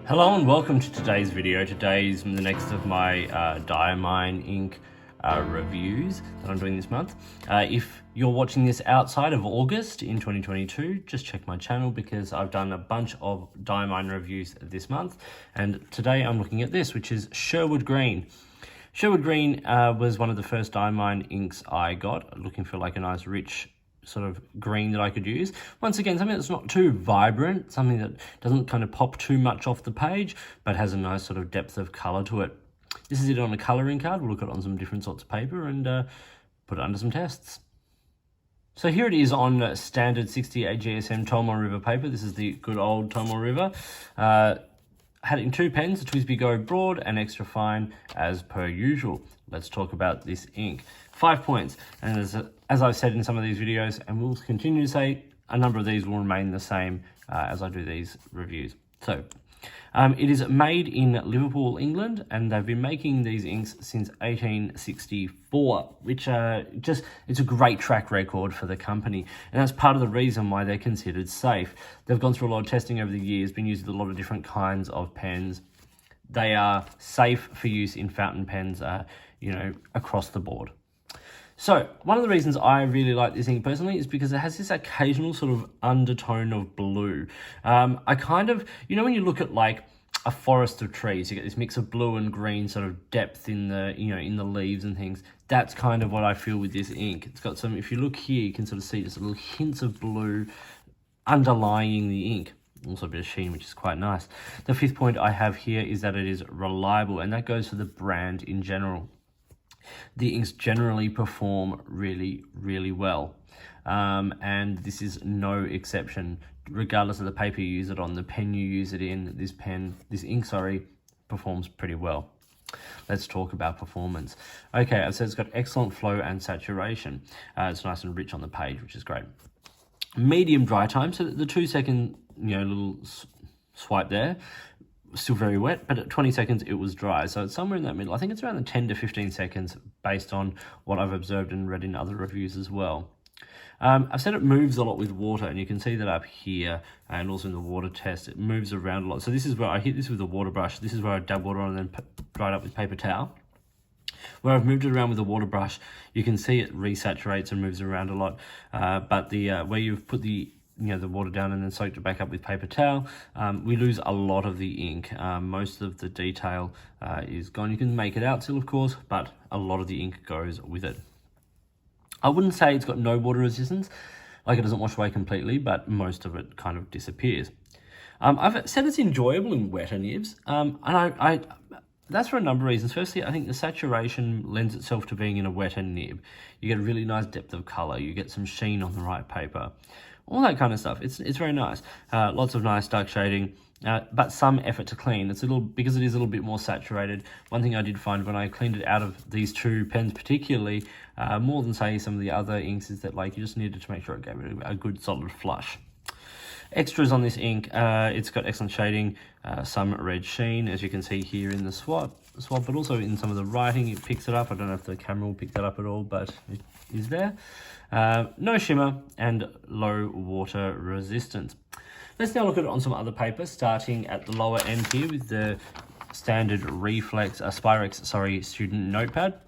Hello and welcome to today's video. Today's the next of my Diamine ink reviews that I'm doing this month. If you're watching this outside of August in 2022, just check my channel because I've done a bunch of Diamine reviews this month. And today I'm looking at this, which is Sherwood Green. Sherwood Green was one of the first Diamine inks I got, looking for like a nice rich sort of green that I could use. Once again, something that's not too vibrant, something that doesn't kind of pop too much off the page, but has a nice sort of depth of color to it. This is it on a coloring card. We'll look at it on some different sorts of paper and put it under some tests. So here it is on standard 68 GSM Tomar River paper. This is the good old Tomar River. Had it in two pens, a TWSBI Go Broad and Extra Fine as per usual. Let's talk about this ink. 5 points, and as I've said in some of these videos, and we'll continue to say, a number of these will remain the same as I do these reviews. So, it is made in Liverpool, England, and they've been making these inks since 1864, which it's a great track record for the company, and that's part of the reason why they're considered safe. They've gone through a lot of testing over the years, been used with a lot of different kinds of pens. They are safe for use in fountain pens, across the board. So, one of the reasons I really like this ink personally is because it has this occasional sort of undertone of blue. I kind of, when you look at like a forest of trees, you get this mix of blue and green sort of depth in the, in the leaves and things. That's kind of what I feel with this ink. It's got some, if you look here, you can sort of see just little hints of blue underlying the ink. Also a bit of sheen, which is quite nice. The fifth point I have here is that it is reliable, and that goes for the brand in general. The inks generally perform really, really well. And this is no exception. Regardless of the paper you use it on, the pen you use it in, this ink, performs pretty well. Let's talk about performance. Okay, I've said it's got excellent flow and saturation. It's nice and rich on the page, which is great. Medium dry time, so the 2 second, little swipe there, still very wet, but at 20 seconds it was dry, so it's somewhere in that middle. I think it's around the 10 to 15 seconds based on what I've observed and read in other reviews as well. I've said it moves a lot with water, and you can see that up here and also in the water test. It moves around a lot. So this is where I hit this with a water brush. This is where I dab water on and then dry it up with paper towel. Where I've moved it around with a water brush, you can see it resaturates and moves around a lot. But the where you've put the water down and then soaked it back up with paper towel, we lose a lot of the ink. Most of the detail is gone. You can make it out still, of course, but a lot of the ink goes with it. I wouldn't say it's got no water resistance, like it doesn't wash away completely, but most of it kind of disappears. I've said it's enjoyable in wetter nibs, and I that's for a number of reasons. Firstly, I think the saturation lends itself to being in a wetter nib. You get a really nice depth of color. You get some sheen on the right paper. All that kind of stuff. It's very nice. Lots of nice dark shading, but some effort to clean. It's because it is a little bit more saturated. One thing I did find when I cleaned it out of these two pens particularly, more than say some of the other inks, is that you just needed to make sure it gave it a good solid flush. Extras on this ink, it's got excellent shading, some red sheen, as you can see here in the swab, but also in some of the writing, it picks it up. I don't know if the camera will pick that up at all, but it is there. No shimmer and low water resistance. Let's now look at it on some other paper, starting at the lower end here with the standard Spyrex student notepad.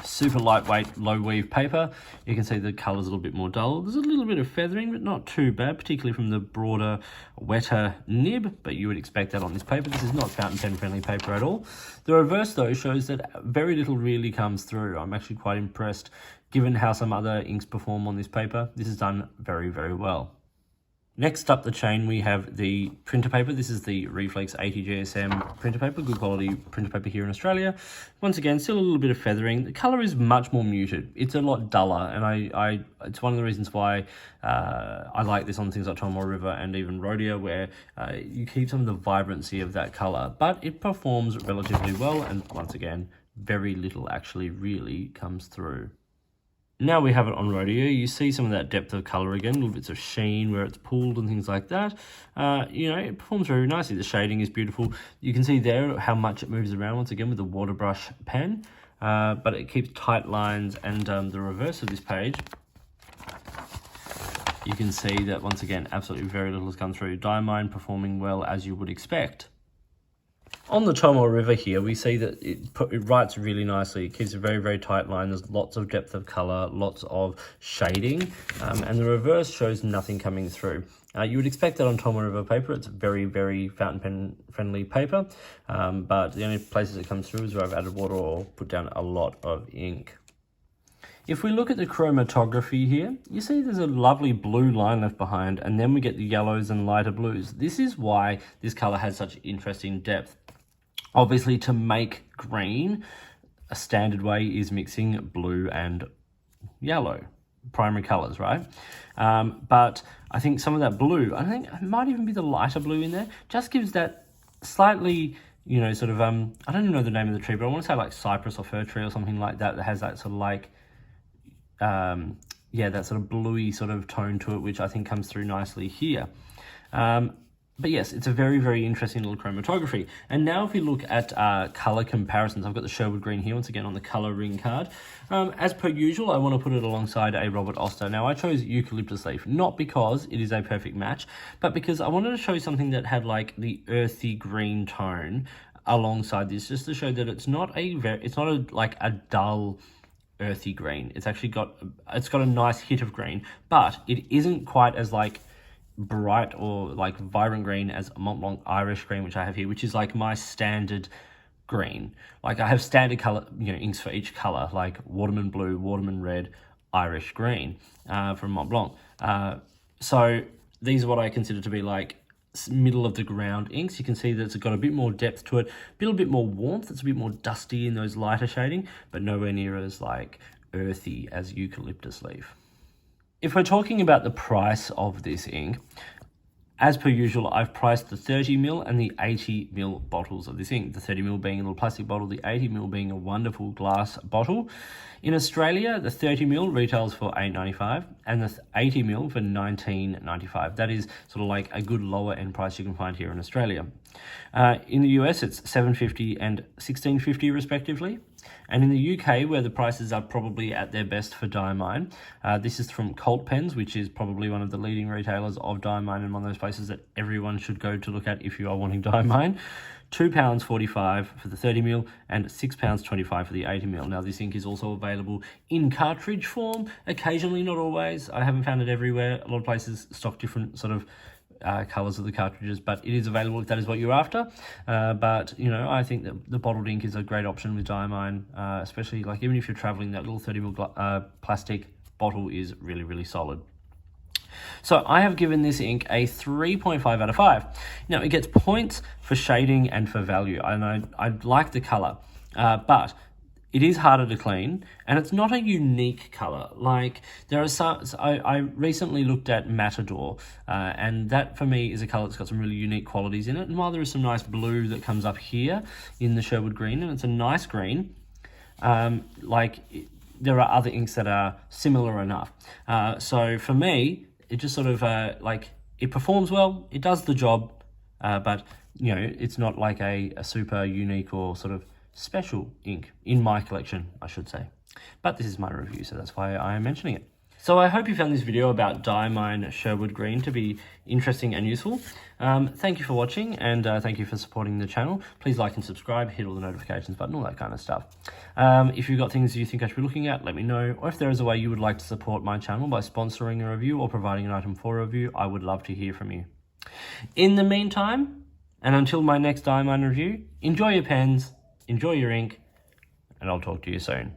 Super lightweight, low weave paper. You can see the colour's a little bit more dull. There's a little bit of feathering, but not too bad, particularly from the broader, wetter nib, but you would expect that on this paper. This is not fountain pen friendly paper at all. The reverse, though, shows that very little really comes through. I'm actually quite impressed, given how some other inks perform on this paper. This is done very, very well. Next up the chain, we have the printer paper. This is the Reflex 80 GSM printer paper, good quality printer paper here in Australia. Once again, still a little bit of feathering. The colour is much more muted. It's a lot duller, and it's one of the reasons why I like this on things like Tomar River and even Rhodia, where you keep some of the vibrancy of that colour, but it performs relatively well, and once again, very little actually really comes through. Now we have it on Rhodia, you see some of that depth of colour again, little bits of sheen where it's pulled and things like that. It performs very nicely. The shading is beautiful. You can see there how much it moves around once again with the water brush pen, but it keeps tight lines, and the reverse of this page, you can see that once again, absolutely very little has come through. Diamine performing well as you would expect. On the Tomo River here, we see that it writes really nicely. It keeps a very, very tight line. There's lots of depth of color, lots of shading, and the reverse shows nothing coming through. You would expect that on Tomo River paper. It's very, very fountain pen friendly paper, but the only places it comes through is where I've added water or put down a lot of ink. If we look at the chromatography here, you see there's a lovely blue line left behind, and then we get the yellows and lighter blues. This is why this color has such interesting depth. Obviously, to make green, a standard way is mixing blue and yellow, primary colors, right? But I think some of that blue, I think it might even be the lighter blue in there, just gives that slightly, you know, sort of, I don't even know the name of the tree, but I want to say like cypress or fir tree or something like that, that has that sort of like, yeah, that sort of bluey sort of tone to it, which I think comes through nicely here. But yes, it's a very, very interesting little chromatography. And now if we look at color comparisons, I've got the Sherwood green here once again on the color ring card. As per usual, I want to put it alongside a Robert Oster. Now I chose eucalyptus leaf, not because it is a perfect match, but because I wanted to show something that had like the earthy green tone alongside this, just to show that it's not like a dull earthy green. It's actually got a nice hit of green, but it isn't quite as like bright or like vibrant green as Mont Blanc Irish green, which I have here, which is like my standard green. Like I have standard color, you know, inks for each color, like Waterman blue, Waterman red, Irish green from Mont Blanc. So these are what I consider to be like middle of the ground inks. You can see that it's got a bit more depth to it, a little bit more warmth. It's a bit more dusty in those lighter shading, but nowhere near as like earthy as eucalyptus leaf. If we're talking about the price of this ink, as per usual, I've priced the 30ml and the 80ml bottles of this ink. The 30ml being a little plastic bottle, the 80ml being a wonderful glass bottle. In Australia, the 30ml retails for $8.95 and the 80ml for $19.95. That is sort of like a good lower end price you can find here in Australia. In the US, it's $7.50 and $16.50 respectively. And in the UK, where the prices are probably at their best for Diamine, this is from Colt Pens, which is probably one of the leading retailers of Diamine and one of those places that everyone should go to look at if you are wanting Diamine. £2.45 for the 30ml and £6.25 for the 80ml. Now, this ink is also available in cartridge form, occasionally, not always. I haven't found it everywhere. A lot of places stock different sort of colors of the cartridges, but it is available if that is what you're after. But you know, I think that the bottled ink is a great option with Diamine, especially like even if you're traveling, that little 30ml plastic bottle is really, really solid. So I have given this ink a 3.5 out of 5. Now it gets points for shading and for value, and I like the color, but it is harder to clean, and it's not a unique color. Like there are some, I recently looked at Matador, and that for me is a color that's got some really unique qualities in it. And while there is some nice blue that comes up here in the Sherwood green, and it's a nice green, there are other inks that are similar enough. So for me, it just sort of like it performs well, it does the job, but you know, it's not like a super unique or sort of special ink in my collection, I should say. But this is my review, so that's why I am mentioning it. So I hope you found this video about Diamine Sherwood Green to be interesting and useful. Thank you for watching, and thank you for supporting the channel. Please like and subscribe, hit all the notifications button, all that kind of stuff. If you've got things you think I should be looking at, let me know. Or if there is a way you would like to support my channel by sponsoring a review or providing an item for a review, I would love to hear from you. In the meantime, and until my next Diamine review, enjoy your pens, enjoy your ink, and I'll talk to you soon.